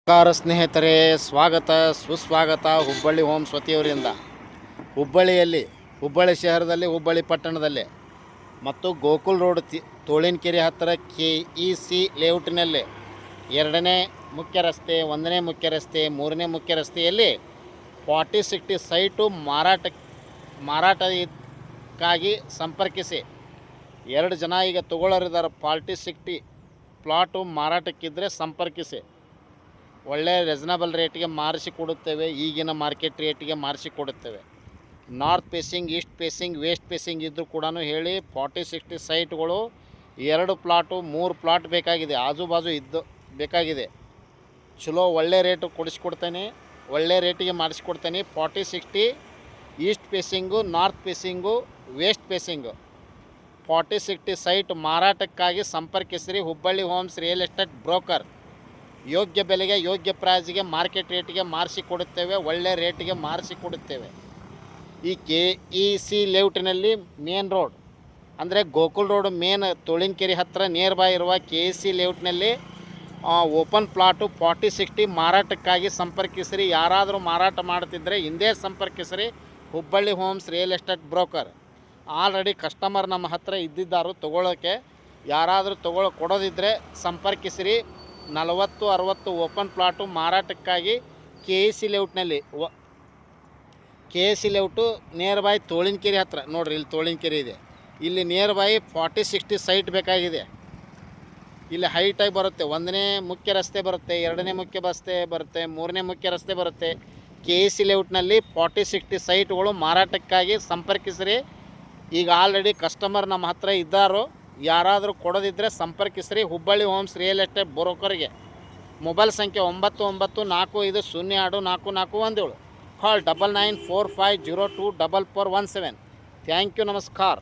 ನಮಸ್ಕಾರ ಸ್ನೇಹಿತರೆ, ಸ್ವಾಗತ ಸುಸ್ವಾಗತ ಹುಬ್ಬಳ್ಳಿ ಹೋಮ್ಸ್ ವತಿಯವರಿಂದ. ಹುಬ್ಬಳ್ಳಿ ಶಹರದಲ್ಲಿ, ಹುಬ್ಬಳ್ಳಿ ಪಟ್ಟಣದಲ್ಲಿ ಮತ್ತು ಗೋಕುಲ್ ರೋಡ್ ತೋಳಿನಕೆರೆ ಹತ್ತಿರ KEC ಲೇಔಟ್ನಲ್ಲಿ 2ನೇ ಮುಖ್ಯ ರಸ್ತೆ, 1ನೇ ಮುಖ್ಯ ರಸ್ತೆ, 3ನೇ ಮುಖ್ಯ ರಸ್ತೆಯಲ್ಲಿ 40-60 ಸೈಟು ಮಾರಾಟಕ್ಕಾಗಿ ಸಂಪರ್ಕಿಸಿ. 2 ಜನ ಈಗ ತಗೊಳ್ಳೋರಿದ್ದಾರೆ. 40-60 ಪ್ಲಾಟು ಮಾರಾಟಕ್ಕಿದ್ದರೆ ಸಂಪರ್ಕಿಸಿ. ಒಳ್ಳೆಯ ರೀಸನಬಲ್ ರೇಟಿಗೆ ಮಾರಿಸಿಕೊಡುತ್ತೇವೆ. ಈಗಿನ ಮಾರ್ಕೆಟ್ ರೇಟಿಗೆ ಮಾರಿಸಿಕೊಡುತ್ತೇವೆ. North facing, east facing, west facing ಇದ್ದರೂ ಕೂಡ ಹೇಳಿ. 40-60 ಸೈಟ್ಗಳು, 2 ಪ್ಲಾಟು, 3 ಪ್ಲಾಟ್ ಬೇಕಾಗಿದೆ. ಆಜು ಬಾಜು ಇದ್ದು ಬೇಕಾಗಿದೆ. ಚಲೋ ಒಳ್ಳೆ ರೇಟು ಕೊಡಿಸ್ಕೊಡ್ತೇನೆ, ಒಳ್ಳೆ ರೇಟಿಗೆ ಮಾಡಿಸ್ಕೊಡ್ತೇನೆ. 40-60 east facing, north facing, west facing 40-60 site ಮಾರಾಟಕ್ಕಾಗಿ ಸಂಪರ್ಕಿಸಿರಿ. Hubballi homes real estate broker. ಯೋಗ್ಯ ಬೆಲೆಗೆ, ಯೋಗ್ಯ ಪ್ರೈಸ್ಗೆ, ಮಾರ್ಕೆಟ್ ರೇಟಿಗೆ ಮಾರಿಸಿಕೊಡುತ್ತೇವೆ. ಒಳ್ಳೆ ರೇಟಿಗೆ ಮಾರಿಸಿಕೊಡುತ್ತೇವೆ. ಈ KEC ಲೇಔಟಿನಲ್ಲಿ ಮೇನ್ ರೋಡ್ ಅಂದರೆ ಗೋಕುಲ್ ರೋಡ್ ಮೇನ್ ತೋಳಿನಕೆರೆ ಹತ್ತಿರ ನಿಯರ್ ಬೈ ಇರುವ KEC ಲೇಔಟ್ನಲ್ಲಿ ಓಪನ್ ಪ್ಲಾಟು 40-60 ಮಾರಾಟಕ್ಕಾಗಿ ಸಂಪರ್ಕಿಸಿರಿ. ಯಾರಾದರೂ ಮಾರಾಟ ಮಾಡ್ತಿದ್ದರೆ ಹಿಂದೆ ಸಂಪರ್ಕಿಸಿರಿ. Hubballi homes real estate broker. Already customer ನಮ್ಮ ಹತ್ತಿರ ಇದ್ದಿದ್ದಾರು ತಗೊಳ್ಳೋಕ್ಕೆ. ಯಾರಾದರೂ ಕೊಡೋದಿದ್ದರೆ ಸಂಪರ್ಕಿಸಿರಿ. 40-60 ಓಪನ್ ಪ್ಲಾಟು ಮಾರಾಟಕ್ಕಾಗಿ KEC ಲೇಔಟ್ನಲ್ಲಿ. KEC layout near by Tolinakere ಹತ್ತಿರ ನೋಡಿರಿ. ಇಲ್ಲಿ ತೋಳಿನಕೆರೆ ಇದೆ. ಇಲ್ಲಿ ನಿಯರ್ ಬೈ 40-60 ಸೈಟ್ ಬೇಕಾಗಿದೆ. ಇಲ್ಲಿ ಹೈಟಾಗಿ ಬರುತ್ತೆ. 1ನೇ ಮುಖ್ಯ ರಸ್ತೆ ಬರುತ್ತೆ, 2ನೇ ಮುಖ್ಯ ರಸ್ತೆ ಬರುತ್ತೆ, 3ನೇ ಮುಖ್ಯ ರಸ್ತೆ ಬರುತ್ತೆ. KEC ಲೇಔಟ್ನಲ್ಲಿ 40-60 ಸೈಟ್ಗಳು ಮಾರಾಟಕ್ಕಾಗಿ ಸಂಪರ್ಕಿಸಿರಿ. ಈಗ ಆಲ್ರೆಡಿ ಕಸ್ಟಮರ್ ನಮ್ಮ ಹತ್ತಿರ ಇದ್ದಾರೋ. ಯಾರಾದರೂ ಕೊಡೋದಿದ್ದರೆ ಸಂಪರ್ಕಿಸ್ರಿ. ಹುಬ್ಬಳ್ಳಿ ಹೋಮ್ಸ್ ರಿಯಲ್ ಎಸ್ಟೇಟ್ ಬ್ರೋಕರ್ಗೆ. ಮೊಬೈಲ್ ಸಂಖ್ಯೆ 9945024417. ಕಾಲ್ 9945024417. ಥ್ಯಾಂಕ್ ಯು, ನಮಸ್ಕಾರ.